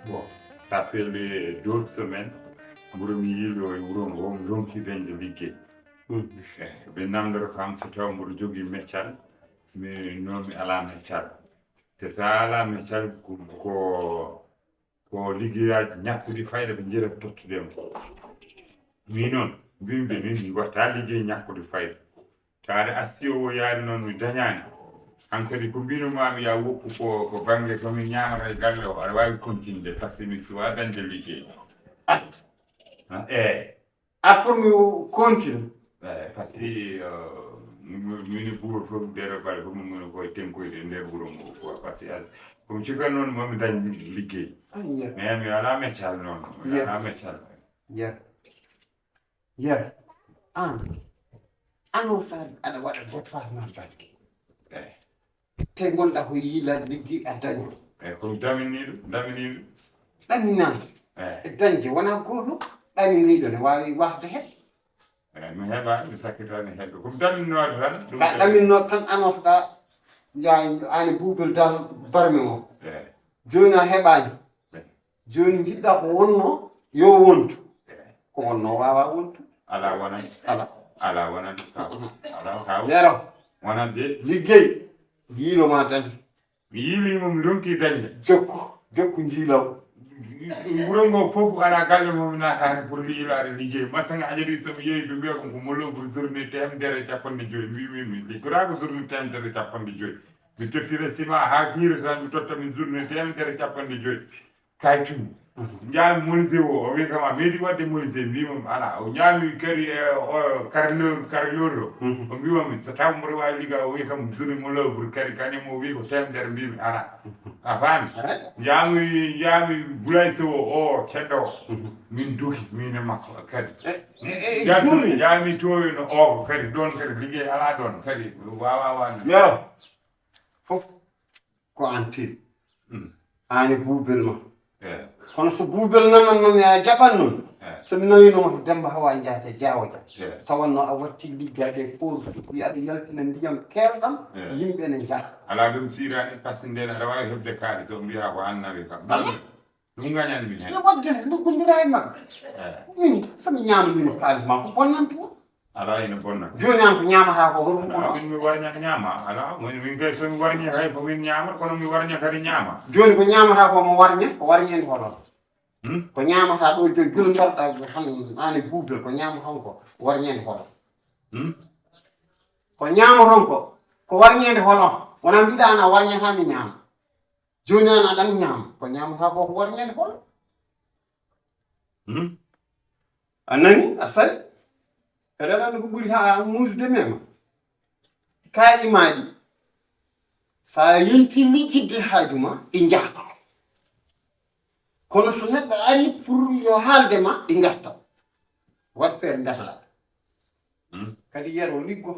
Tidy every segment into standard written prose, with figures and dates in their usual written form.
Bon, ça fait d'autres semaines. Wuro mi yiiɗo e wuro ngo mi ronki dañde liggey ɓe namdoro kam so taw mboɗo jogii meccal non mi alaa meccal te so a alaa meccal ko liggeyaaji ñakkuɗi fayda ɓe njira tottude mo min noon mbimɓe min mi watta liggey ñakkude fayda taade assi o yaari noon mi dañaani hankadi ko mbinomami ya woppu ko bange komin ñamata e galle o aɗa wawi continude par ce que mi suwa dañde liggey At. eyyi Après mi continue. par ce que mini buuro fof nder bale fof mumino koye tenkoyde e nder wuuro ngo quoi par ce que komi cikan noon momi dañ liggey mais mi ala meccal noon mi ala meccal Yer an o sa aɗa waɗa déplacement banque eyyi te gonɗa ko yiilade liggi a daña eyyi komi daminiɗo ɗaminama e dañde wona goto ɗaminayɗo ne wawi wasde heɓ eyyi mi heeɓani mi sakkitani heɓɓe komi daminnoɗo tan ka ɗaminnoɗo tan anotoɗa ani buubel dal barme o eyyi joni a heɓani joni jiɗɗa ko wonno yo wontu ko wonno wawa wontu ala wonan ala wonan ala kaw yero wonan de liggey jiiloma dañ mi yiilimo mi ronki dañde jokku jiilaw wuro ngo fof ala galle momi natani pour yiilade liggey maçon aji ɗi somi yeehi ɓe mbiya kom ko mollo pour journée temedere capanɗe joyyi mbimi mi liggora ko journée temedere capanɗe joyyi mi tottira ciment ha hiira tan mi totta min journée temedere capanɗe joyyi kay tumi ñaami menuisier o wi kam a meeɗi wadde menuisier mbimami ala o ñaami kadi e carreleur o o mbimami so taw mboɗo wawi ligga o wi kam journée mo lewre kadi kañum o wi ko temedere mbimi ala a faami jaami Boulay Sow o ceddo o min duki min e makko kadi jaami toyno o kadi ɗon kadi liggey ala ɗon kadi wawa wande yero fof ko an tiri ani buubel ma eyyi kono so buubel nanan noon a jaɓan noon somi nawinoma to Demba Hawa jahata Diawo Dia tawanno a watti liggade pour aɗa yaltina ndiyam kewɗam yimɓe ne jaa ala ɗum sirani par ce que nden aɗa wawi heɓde kaali so mbiya ko annawi kam ɗum gañani min hen no wadde nokkodira e mabɓe min somi ñamanino kalis ma ko bonnanto ala ene bonna joni an ko ñamata ko hoɗum ala min mi warña ñaama ala min kay somi warñi hay ko min ñaamata kono mi warña kadi ñaama joni ko ñamata ko mo warña ko warñede hoɗon ko ñamata ɗo joni guila garɗa tan ani buubel ko ñamaton ko warñede hoɗon ko ñamaton ko warñede hoɗon wona mbiɗa an a warñatami ñaama joni an aɗan ñaama ko ñamata ko ko warñede hoɗon a nani a sari eɗen andi ko ɓuuri ha musde mema kaaƴi maɗi sa yonti liggidde haaju ma ɗi jahta kono so neɗɗo ari pour yo haalde ma ɗi garta wat feere dahla kadi yero liggo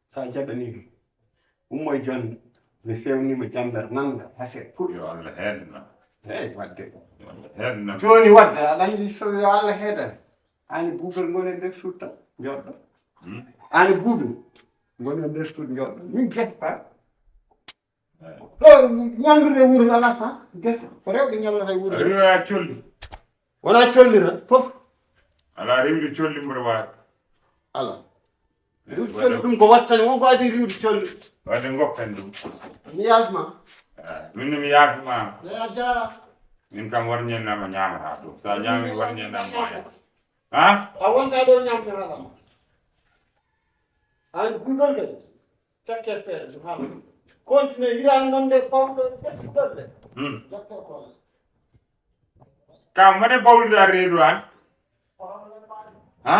sa jaɓani ɗum ummo e jonde mi fewnima jambere nanda hase pour yo Allah heedana eyyi wadde heedana joni wadde aɗa andi so yo Allah heedani ani buubel ngone nder suud tan joɗɗo ani buubel ngone nder suud joɗɗo min gesta ɗo ñamdude wuuro ala sens gesa ko rewɓe ñamlata e wuuro rewa colli wona collira fof ala rewde colli mboɗo wawi ala riwde colli ɗum ko wattani wonko adi riwde colli wadde goppen ɗum mi yaafima minne mi yaafimama a jara min kam warñennama ñamata ɗum sa ñaami warñennama maya ha a wonta ɗo ñamdetama ani buugal kadi cakke feere ɗum haala continue hirani nonde pawɗo ƴettuɗoɗe jakke ko kam mbaɗe bawluɗa reedu an ha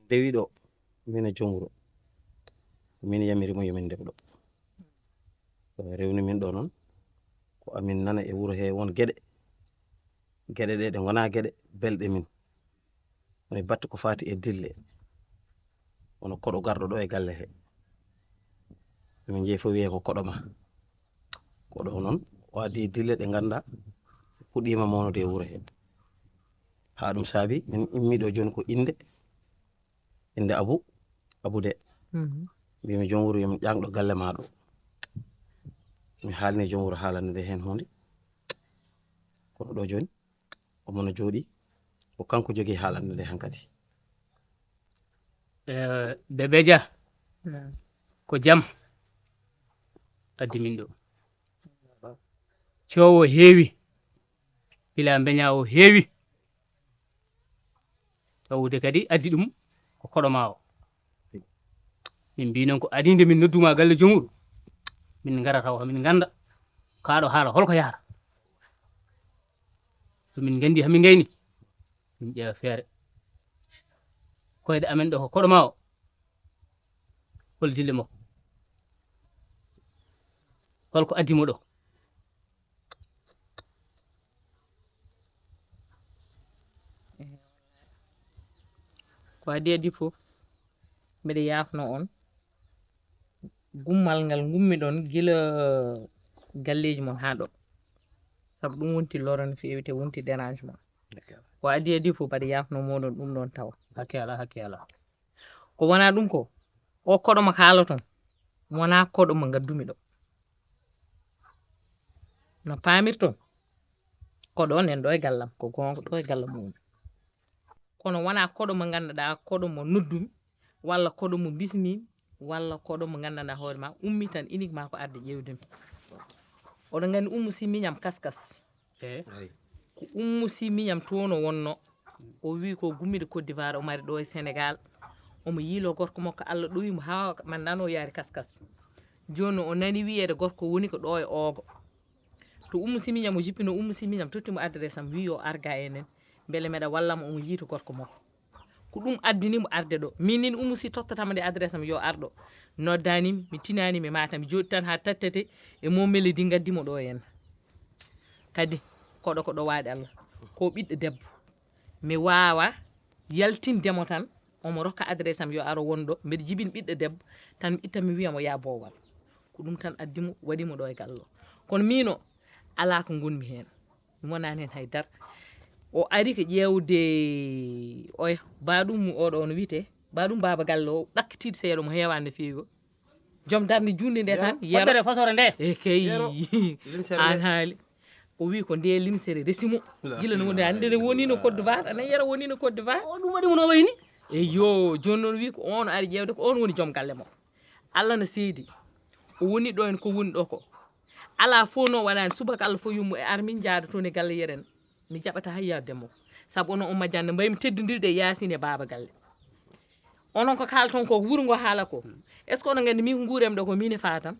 dewi ɗo min e joom wuro min yamirimo yomin ndef ɗo rewni min ɗo noon ko amin nana e wuro he won gueɗe ɗe ɗe gona gueɗe belɗe min woni batte ko fati e dille wono koɗo garɗo ɗo e galle he min jeeyi fof wiye ko koɗo ma koɗo noon o addi dille ɗe ganduɗa fuɗɗima mawnude e wuro he ha ɗum saabi min immiɗo joni ko inde inde abude mbimi jom wuro yomi ƴangɗo galle maɗo mi haalni jom wuro haalande hen hunde kono ɗo joni omono jooɗi ko kanko jogui haalande nde hankadi Bébé Dia ko jam addi min ɗo coowo heewi bila beña o heewi tawde kadi addi ɗum ko koɗoma o min mbi noon ko adinde min nodduma galle jomuɗo min gara taw hamin ganda kaɗo haala holko yahata so min gandi hamin gayni min ƴeewa feere koyɗe amen ɗo ko koɗoma o hol dille makko holko addimo ɗo ko addi fof mbiɗa yafno on gummal ngal gummi ɗon gila galleji mon ha ɗo sabu ɗum wonti loro no fewi te wonti dérangement ko addi fof mbaɗa yafno moɗon ɗum ɗon tawa hakke ala ko wona ɗum ko o koɗoma haala ton wona koɗoma gaddumi ɗo no pamirton koɗo nen ɗo e gallam ko gonga ɗo e gallam mum kono wona koɗo mo ganduɗa koɗo mo noddumi walla koɗo mo bismimi walla koɗo mo gandanɗa hoore ma ummi tan uniquement ko arde ƴewdemi oɗon gandi Oumou Sy miñam kaskas ko Oumou Sy miñam toon o wonno o wi ko gummide Côte d'Ivoire o mari ɗo e Sénégal omo yiilo gorko makko Allah ɗowimo ha mandano yaari kaskas joni o nani wiyede gorko woni ko ɗo e Ogo to Oumou Sy miñam o jippino Oumou Sy miñam tottimo adresse am wi o arga enen beele meɗa wallamo omo yiito gorko makko ko ɗum addinimo arde ɗo min nin Oumou Sy tottatama nde adresse am yo arɗo noddanimi mi tinanimi Matam mi jooɗi tan ha tattete e momeli di gaddimo ɗo henna kadi koɗo ko ɗo waaɗi Allah ko ɓiɗɗo debbo mi wawa yaltindemo tan omo rokka adresse am yo aro wonɗo mbiɗa jibini ɓiɗɗo debbo tan mi itta mi wiyamo ya boowal ko ɗum tan addimo waɗimo ɗo e gallo kono mino ala ko gonmi hen mi wonani hen haydara o ari ko ƴewde oya baɗum oɗo no wiyete baɗum baba galle o ɗakkitide seeɗa mo heewani no feewi o joom darde junde nde tan yeɓere fasore nde e kay an haali o wi ko nde limsere resimo gila no woni hande woni no Côte d'Ivoire anan yara woni no Côte d'Ivoire o ɗum waɗimo no wayni eyo joni noon wi ko on ari ƴewde ko on woni joom galle mo Allah no seedi o woni ɗo en ko woni ɗo ko ala fof no waɗani subaka Allah fof yummo e ar min jaada toon e galle yeɗen mi jaɓata hay yaademo saabu onon on majjande mbaymi teddodirde e Yasine e baba galle onon ko kalton ko wuuro ngo haala ko est ce que onon gandi min ko guuremi ɗo ko min e Fatam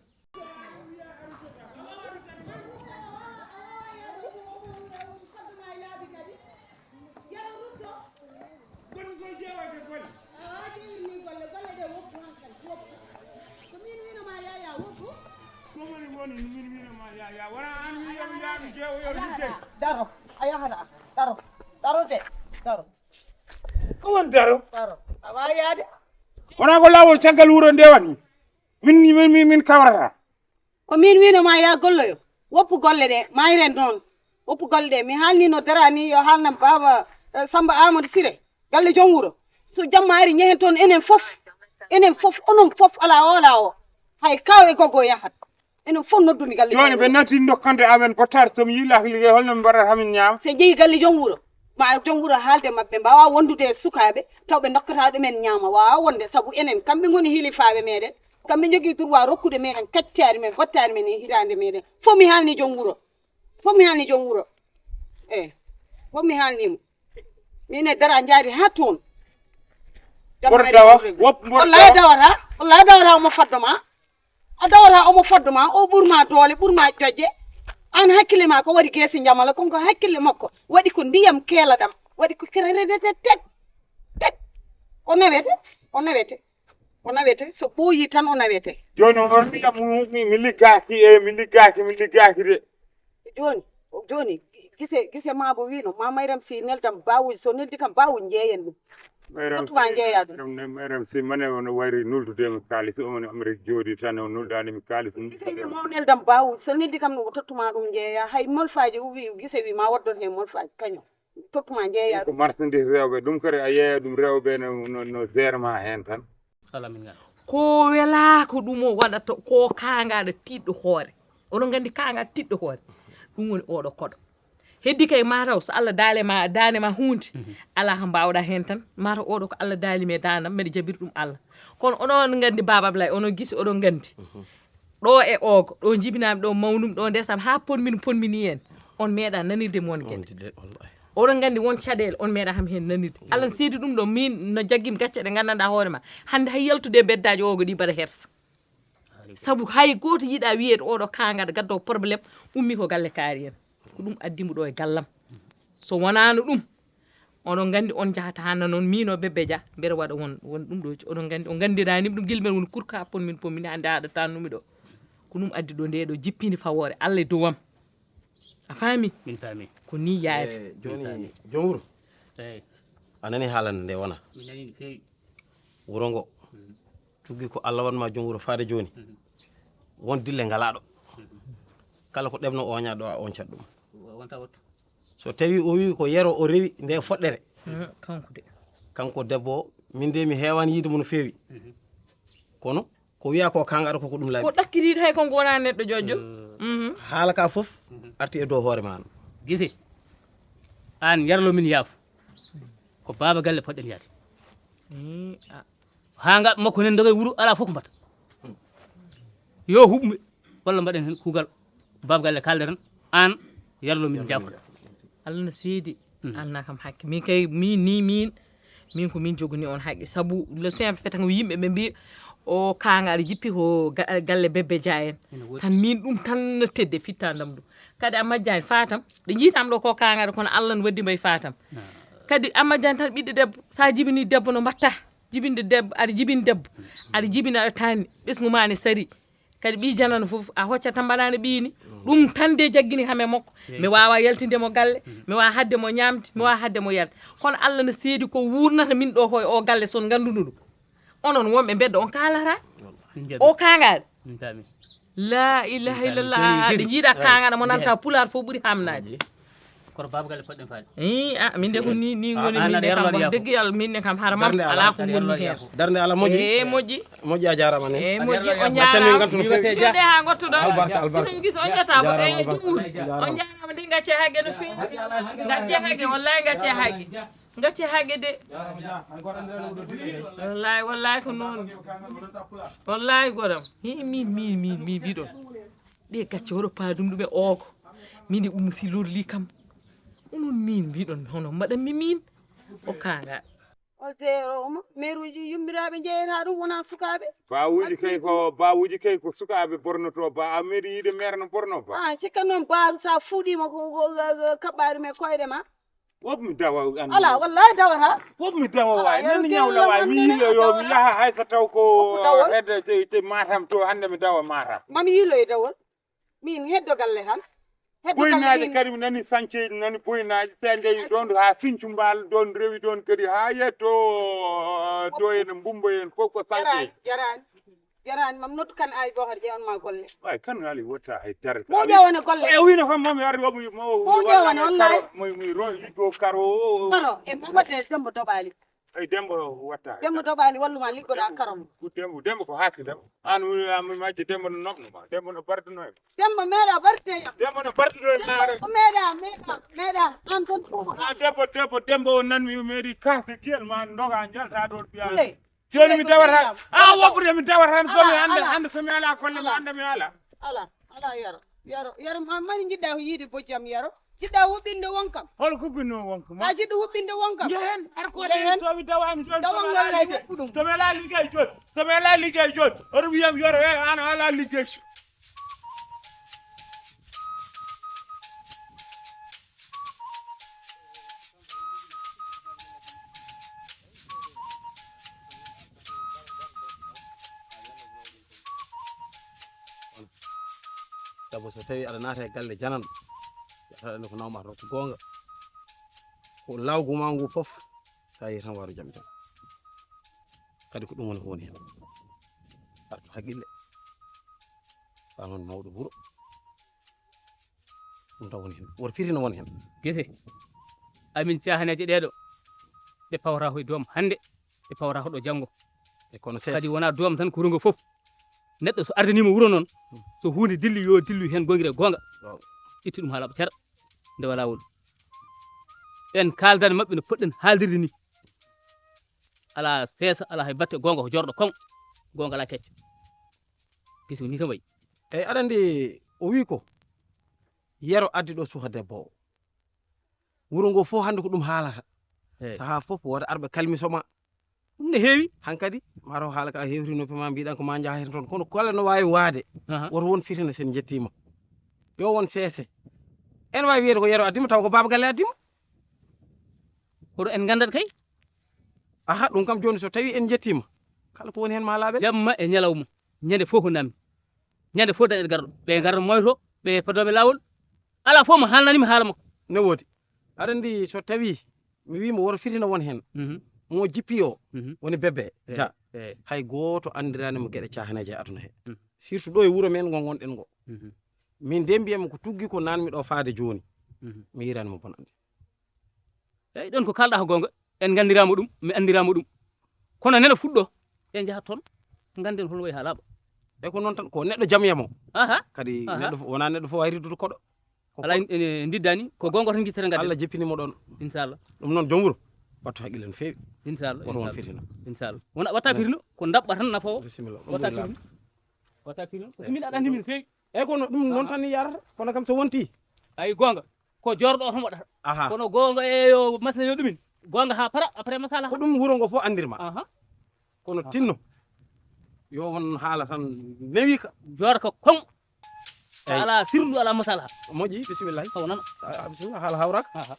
daro a yahata daro de daro ko woni daro awa yaade wona ko lawol caggal wuuro nde waɗi min kawrata ko min winoma ya golloyo woppu golle ɗe mayren noon woppu golle ɗe mi haalnino darani yo haalnam baba Samba Amadou Siré galle joom wuuro so jamma ari ñehen toon enen fof onon fof ala ola o hay kaw e gogo yahat enen fof noddumi galle joni ɓe natti dokkande amen ko tar somi yillaki ligguey holno mi mbaɗata hamin ñaama so jeeyi galle joom wuuro ma joom wuuro haalde mabɓe mbawa wondude e sukaɓe taw ɓe dokkata ɗumen ñaama wawa wonde saabu enen kamɓe goni hilifaɓe meɗen kamɓe jogui droit rokkude meɗen kaccari men hottari men e hitande meɗen fof mi haalni joom wuuro eyyi fof mi haalnimo min e dara jaari ha toon wallahi dawata omo faddoma a dawata omo faddoma o ɓurma doole ɓurma jojje an hakkille ma ko waɗi gueese jamala konko hakkille makko waɗi ko ndiyam keelaɗam waɗi ko kererete tet o nawete so ɓooyi tan o nawete joni on mbiyam mi liggaki de joni gise mabo wino ma Mayram Sy neldam bawuji so neldi kam bawuji jeeyen ɗum totuma jeeya ɗum Mayram Sy mane ono wayri nuldudemi kalis omoni Amérique jooɗi tan o nulɗanimi kalis gise wi mo neldam bawuji so neldi kam no tottuma ɗum jeeya hay molfaji wi gise wi ma waddon hen molfaji kañum tokkuma jeeya ko marchandise rewɓe ɗum kadi a yeeya ɗum rewɓe no gére ma hen tan sala min ngal ko welaako ɗum o waɗata ko kaangaɗo tiɗɗo hoore oɗon nganndi kaangaɗo tiɗɗo hoore ɗum woni oɗo koɗo heddi kay mataw so allah daane ma hunde ala ko mbawɗa hen tan mataw oɗo ko allah daalimi e dandam mbeɗa jabiri ɗum allah kono onon nganndi baba Ablaye onon gisi oɗon nganndi ɗo e oogo ɗo jibinami ɗo mawnum ɗo ndesam ha ponmini hen on meeɗa nanirde mon gueɗe oɗon nganndi won caɗele on meeɗa ham hen nanirde allah n seedi ɗum ɗo min no jaggimi gacce ɗe gandanɗa hoore ma hande hay yaltude e beddaji oogo ɗi mbaɗa hersa saabu hay goto yiiɗa wiyede oɗo kangaɗo gaddo probléme ummi ko galle kaari en ko ɗum addimo ɗo e gallam so wonano ɗum oɗon nganndi on jahata hanna noon mino Bébé Dia mbeɗa waɗa won ɗum ɗoji oɗon nganndi o nganndiranimi ɗum guilmen woni kurka ponmini hande haɗa tannumi ɗo ko ɗum addi ɗo nde ɗo jippinde fawore allah e dowam a faami min faami ko ni yaari joni jomuru eyi a nani haalande nde wona mi nani no feewi wuro ngo tuggi ko allah wanma jom wuro faade joni won dille ngalaɗo kala ko ɗebno oña ɗo a oncat ɗum wonta wattu so tawi o wi ko yero o rewi nde foɗɗere kanko de kanko debbo o min de mi hewani yiide mo no fewi kono ko wiya ko kangaɗo koko ɗum ko laaɓi ɗakkiriɗo hay konko wona neɗɗo joƴƴo haala ka foof arti e dow hoore ma an gisi an yarlo min yaafo ko baba galle poɗɗen yaade ha nga makko nen dogay wuro ala fof ko mbatta yo huɓɓe walla mbaɗen hen kuugal baba galle kalde tan an yarlo min jaafoɗa allah no seedi anna kam hakke min kay min ko min jogani on haqqe saabu le simple fait tan yimɓe ɓe mbi o kangaɗo jippi ko galle Bébé Dia en tan min ɗum tan no tedde fittandam ɗum kadi Amadou Fatam ɗo jiitam ɗo ko kangaɗo kono allah no waddi mbayi Fatam kadi Amadou tan ɓiɗɗo debbo sa jibini debbo no mbatta jibinde debbo aɗa jibini debbo aɗa jibini aɗa tanni ɓesgu ma ne sari kadi ɓi janano foof a hoccat tan mbaɗani ɓiini ɗum tan de jaggini kam e makko mi wawa yaltindemo galle mi wawa hadde mo ñamde mi wawa hadde mo yarde kono allah no seedi ko wurnata min ɗo koye o galle son ganduɗo ɗum onon wonɓe bedda on kalata o kangaɗo min faami la ilaha illallah aɗa jiiɗa kangaɗo mo nanta pular fof ɓuuri hamnade koto baba galle poɗɗen faade min de ko ni woni an min aɗa de kam yarlo wax yaafo. degg yalla min de kam haramam Darnde ala. ala ko Aɗa woni yarlo hen yaafo. darde ala moƴƴi moƴƴi moƴƴi a jarama nen moƴƴi o Aɗa Baccani jarama gantu no fewi wiwete ha gottuɗo albarka albarka so gis on jetta ko e Jarama, juuɗe albarka. on jarama de gacce hagge no fewi gacce hagge wallahi gacce hagge de wallahi ko noon wallahi goɗam min mbiɗon ɗe gacce oɗo paadum ɗum e ooko min e umsi lorli kam onon min mbiɗon hono mbaɗanmi min o kanga olteroma maire uji yummiraɓe jeeyata ɗum wona sukaɓe bawuji kay ko sukaɓe bornoto ba a meeɗi yiide maire no borno ba cikka noon ba sa fuuɗima ko kaɓɓari me koyɗe ma wofmi dawa ala wallahi dawata wofmi dawa Ala, way yero nani ñawla way mi kellam yiilo yo hannde mi yaha hayso taw ko Woppu dawol. hedde te matam to hande mi dawa matam mami yiiloye dawol min heddo galle tan heddo galle boynaji ɗin kadi mi nani sanceji nani boynaji sa jeeyi ɗon ha Sinthiou Mbal ɗon rewi ɗon kadi ha yetto to ene mbumbo en fof ko sanceji jarani mam noddu kan ari ɗo haɗa ƴewanma golle way kan ali wotta hay tere mo ƴewane golle e wino kam mami arde woɓi Mo ƴewane, wallahi. mi liggo karo karo e waɗde dembo doɓali ay dembo watta dembo doɓali walluma liggoɗa karom dembo ko haasidam an mi majji dembo no nofnoma dembo no bardino e dembo meeɗa barde dembo no bardino e maare ko meeɗa an toon dembo o nanmi meeɗi kasde guiyel ma doga jalta ɗon Uley. fiya joni mi dawata woɓɓude mi dawata somi Ala, hande somi ala kolle mi hande mi ala ala yaro mari jiɗɗa ko yiide bojjam yaro jiɗɗa huɓɓinde wonkam hol ko gunno wonko ma a jiɗɗo huɓɓinde wonkam jehen har ko Jehen. somi dawami joni Dawal ngal lay fekku ɗum. somi ala liggey joni somi ala liggey joni oto wiyam yoro we an ala liggey sabu so tawi aɗa naata e galle jananɗo yataɗane ko nawmata ko gonga ko lawguma ngu foof sa yehi tan waru jaam tan kadi ko ɗum woni ko woni hen artu haqqille fa noon mawɗo wuuro ɗum taw woni hen woto firi no woni hen gese amin cahaneje ɗeɗo ɗe pawata koye doom hande ɗe pawata ko ɗo janggo e kono seeɗa kadi wona doom tan ko rungo fof neɗɗo so ardanima wuuro noon so hunde dilli yo dillu hen gongira gonga itti ɗum ha laaɓa cara ndewa lawol en kaldani mabɓe no poɗɗen haaldirde ni ala seesa ala hay batte gonga ko jorɗo kon gonga ala kecco piso ni tan wayi eyyi aɗa andi o wi ko yero addi ɗo suka debbo o wuro ngo fof hande ko ɗum haalata saha fof woda arɓe kalmisoma ɗum ne heewi hankkadi mataw haala ka hewrinoppe ma mbiɗan ko ma jaaha hen toon kono kala no wawi waade woto won fitina sen jettima yo won seese en wawi wiyede ko yero addima taw ko baba galle addima kono en gandat kay aha ɗum kam joni so tawi en jettima kala ko woni hen ma laaɓe jamma e ñalawma ñande fof ko nammi ñande fof dañeɗe garɗo ɓe garɗo moyto ɓe padoɓe lawol ala fof mo haalnanimi haala makko ne woodi aɗa andi so tawi mi wima woto fitina won hen mo jippi o woni bebbe ja hay goto andiranimo gueɗe cahaneje e aduna he surtout ɗo e wuuro men ngo gonɗen ngo min de mbiyami ko tuggi ko nanmi ɗo faade joni mi yiranimo bonande eyyi ɗon ko kalɗa ko gonga en gandirama ɗum mi andirama ɗum kono neɗɗo fuɗɗo en jahat toon ganden hono wayi ha laaɓa e ko noon tan ko neɗɗo jamyamo aha kadi neɗɗo wona neɗɗo fof wawi riddude koɗo ala ene diddani ko gonga tan guittata gadden Allah jeppinimo ɗon inchallah ɗum noon joom wuuro wattu haqqille no fewi inchallah woto won fitina inchallah wona watta firlo ko dabɓa tan nafowo bisimilla watta firlo watta firlo ko min aɗa andi min fewi eyyi kono ɗum noon tan yarata kono kam so wonti ay gonga ko jorɗo o tan waɗata aha kono gonga e yo masala yo ɗumin gonga ha para après masala ko ɗum wuuro ngo fof andirma aha kono tinno yo won haala tan newi ka jorka kon eyyi ala sirlu ala masala moƴƴi bisimilla taw nana bisimilla haala hawraka aha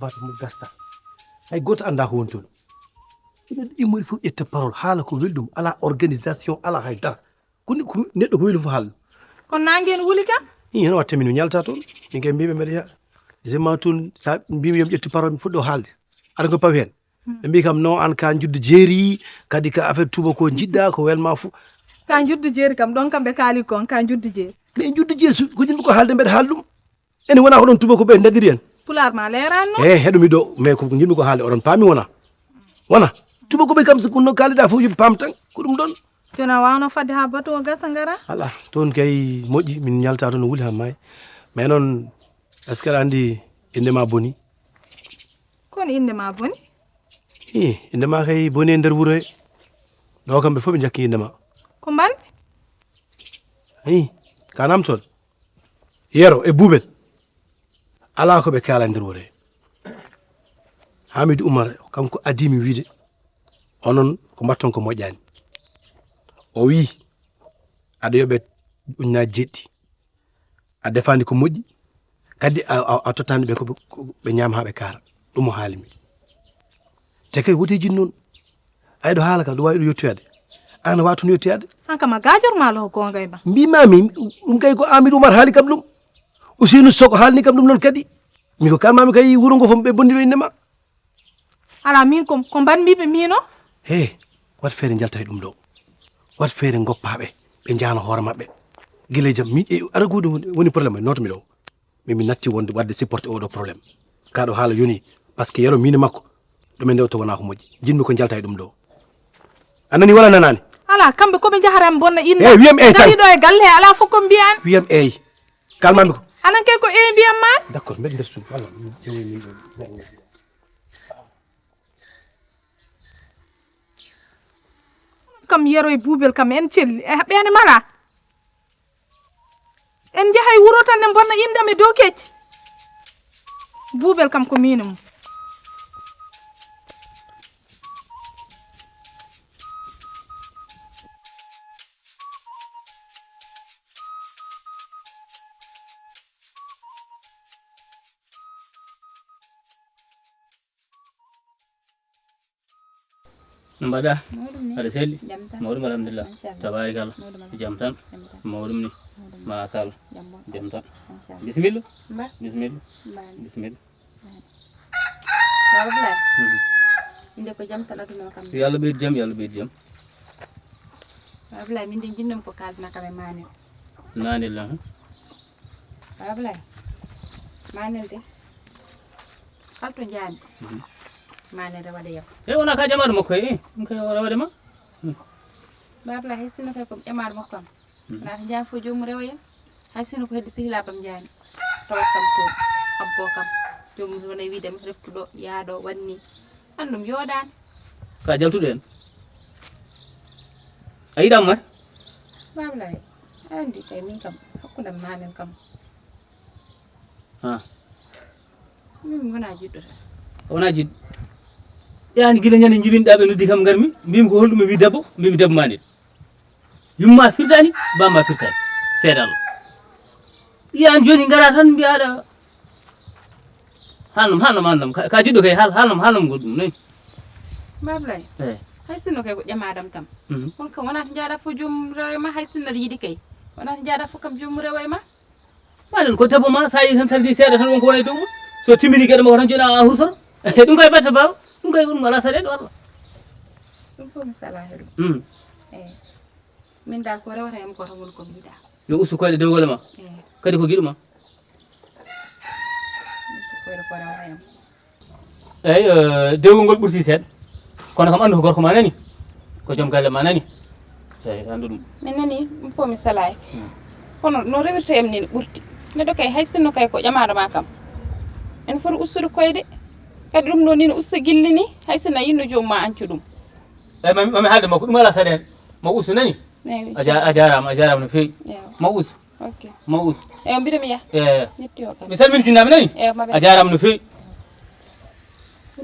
bato mo gasta hay goto anda ko woni toon enen immori fof ƴetta parole haala ko welɗum ala organisation ala haydara koni ko neɗɗo ko weli fof haalno kono nangue en wuuli kam i hen watta min mi ñalta toon min kay mbiɓe mbeɗa yaa jema toon sa mbimi yomi ƴetti parole mi fuɗɗo haalde aɗa ko pawi hen ɓe mbi kam non an ka juddu jeeri kadi ka affaire tuba ko jiɗɗa ko welma fof ka juddu jeeri kam ɗon kam ɓe kaali kon ka juddu jeeri mais juddu jeeri ko yimɓe ko haalde mbeɗa haal ɗum ene wona hoɗon tuba ko ɓe daɗiri en pular ma leerani noon e heɗumi ɗo mais ko yimɓe ko haalde oɗon paami wona tuba ko ɓe kam so no kaaliɗa fof yimɓe paam tan ko ɗum ɗon joni a wawno fadde ha bato o gasa ngara ala toon kay moƴƴi min ñalta toon no wuuli ha maayi mais noon est ce que aɗa andi indema boni kono inde ma boni i indema kay boni e nder wuuro he ɗo kamɓe fof ɓe jakki indema ko mbanmi i ka namtol yero e buubel ala ko ɓe kaala e nder wuuro he hamidou oumar kanko adimi wiide onon ko mbatton ko moƴƴani o wi aɗa yoɓe ujunaji jeɗɗi a defandi ko moƴƴi kadi a tottani ɓe ko ɓe ñaama ha ɓe kaara ɗum o haalimi te kadi woteji noon ayiɗo haala ka ɗum wawi ɗum yettoyade an wawi toon yettoyade an kam a gajormalo ko gonga e ma mbimami ɗum kay ko amidou oumar haali kam ɗum Ousseynou Soko haalni kam ɗum noon kadi min ko kalmami kay wuuro ngo fof ɓe bondiɗo indema ala min ko mbanmiɓe min o he wat feere jalta e ɗum ɗo wat feere goppaɓe ɓe jaano hoore mabɓe guila jaam mi ara ko woni probléme notami ɗo min mi natti wonde wadde supporté oɗo probléme kaɗo haala yoni par ce que yero mine makko ɗumen nde to wona ko moƴƴi jinmi ko jalta e ɗum ɗo anani wala nanani ala kamɓe koɓe jaharam bonna inde e wiyam eyi tan gariɗo e galle he ala fof ko mbiyani wiyam eyi kalmami ko anan kay ko eyi mbiyam ma d' accord mbeɗa nder suudu walla ƴeewi min ɗo kam yero e buubel kam en celli e ɓeene mala en jahay wuro tan ne bonna indam e dow kecce buubel kam ko min mum no mbaɗɗa mawɗum ni aɗa selli jam tan mawɗum alhamdulillah Machallah. tabarikalla mawɗum jam tan jam tan mawɗum ni mawɗum machallah jam bon jam tan Machallah. bisimilla mba bisimilla mbani bisimilla baba Ablaye inde ko jam tan aduna o kam yo Allah ɓeydi jaam yo Allah ɓeydi jaam baba Ablaye min de jinnomi ko kaldana kam e manel nanel baba Ablaye manel de kalto jaami manel rewaɗa yam e wona ka jamaɗo makko e ɗum kay o rewade ma baba Ablaye hay sinno kay ko ƴamade makko kam wona to jaami fof jomum rewa yam hay sinno ko hedde sehilabam jaami tawat kam toon abbo kam jomum wona wiidema reftuɗo yaaɗo wanni an ɗum yooɗani ka jaltuɗo en a yiɗam mat baba Ablaye andi kay min kam hakkudam manel kam ha min wona jiɗɗo tan wona jiɗɗo yani guila ñande jibinɗaɓe noddi kam garmi mbimi ko holɗum e wi debbo mbimi debbo ma nde yumma firtani bamma firtani seeɗa Allah yani joni gara tan mbiyaɗa haalnam ka jiɗɗo kay haalnam goɗɗum nayi baba Ablaye eyi hay sinno kay ko ƴamadam kam on kam wona to jaaɗa fof jomum rewa e ma hay sinno aɗa yiiɗi kay wona to jaaɗa fof kam jomum rewa e ma maɗen ko debbo ma sa yi tan taldi seeɗa tan wonko wona e dow mum so timmini gueɗe makko tan joni a hursoro ɗum kay ɓetta baba ɗum kay ɗum ala saɗede walla ɗum fof mi salahi ɗum eyi min dal ko rewata em goto woni komi yiiɗa yo ustu koyɗe dewgole ma eyi kadi ko guiɗo ma koyɗo ko rewata em eyyi dewgol ngol ɓurti seeɗa kono kam andu ko gorko ma nani ko joom galle ma nani eyyi andu ɗum min nani ɗum fof mi salaki kono no rewirta em ni ɓurti neɗɗo kay hay sinno kay ko ƴamaɗo ma kam en foti ustude koyɗe kadi ɗum ɗo ni no usta gilli ni hay sinno a yinno joomum ma ancu ɗum eyyi mami haalde makko ɗum ala saɗede ma ustu nani eyi a jarama no fewi eyi ma ustu ok ma ustu eyi mbiɗami yaha eyyi yetti o kam mi salminitinnaɓe nani eyi maɓe a jarama no fewi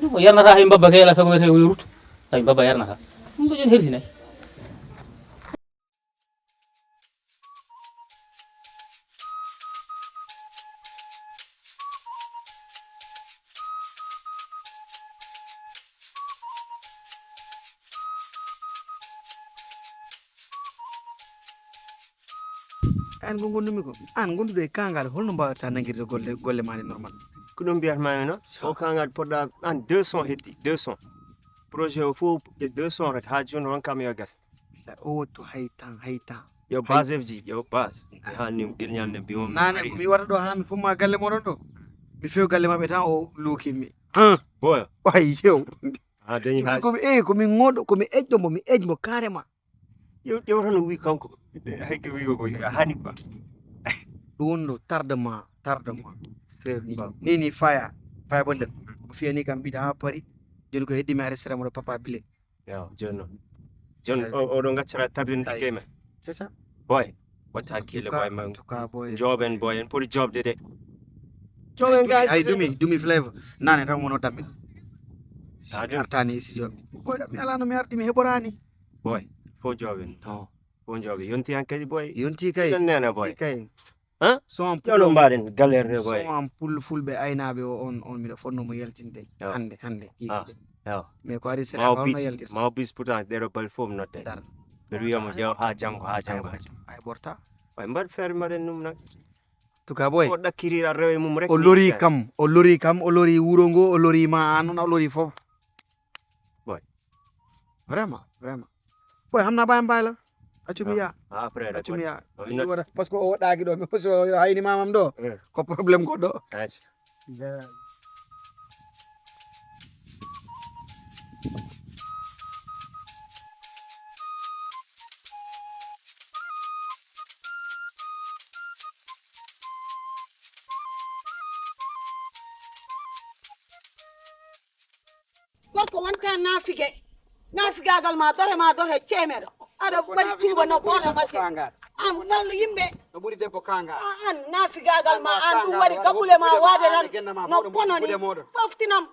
ɗum o yarnata hay babba kay ala sago wiyete yo rutto hay babba yarnata ɗum ko joni hersinayi an ko gondumi ko an gonduɗo e kangal holno mbawata nangguirde golle ma normal ko ɗum mbiyatmami noon o kangal poɗɗa an 200 heddi 200 projet o fof e 200 rek ha joni ron kam yo gasa o wotto hay temps yo base ji yo base hani guirñande mbimom nane komi waɗa ɗo hami fof ma galle moɗon ɗo mi fewi galle maɓɓe tan o lookimi boyo ay yew ha dañi ha komi ngoɗo komi ejɗo mi ejmo carrément ƴewta no wi kanko hayke wigo ko hani ba ɗum wonno tardement c'est nini faya bo nder o fiyani kam ɓiɗa ha paari joni ko heddimi arrestera moɗo papa bile yo joni noon joni oɗo gaccata tabinde ke men c'est ça boy watta hakkille boy ma tuka boy jooɓen boy en poti jobde de ay dumi fleuve nane tan wono dambe artani studio boy mi alano mi arti mi heɓorani boy fo jooɓen fo jooɓe yonti han kadi boy yonti kay nena boy kay han son ƴewno mbaɗen galére de boy son fulɓe aynaɓe on miɗo fonnomo yaltinde hande yo mais ko ari seeɗa holno yaltir ma bis pourtant ɗeɗo bal fof nodde mbeɗa wiyamo ƴeew ha janggo ay ɓorta way mbaɗ feere mbaɗen ɗum nak tuka boy o ɗakkirira rewe mum rek o lori kam o lori wuro ngo o lori ma an on o lori foof boy vraiment boy hamna ɓawi mbayla accumi ya après accumi ya par ce que o woɗɗaki ɗo so hayni mamam ɗo ko probléme goɗɗo gorko wonta naafigagal ma dore ceemeɗo aɗa waɗi tuuba no ɓooɗo masi an wallu yimɓe no ɓuuri debbo kanga an naafigagal ma an ɗum waɗi gaɓɓule ma waade tan no bononi foftinam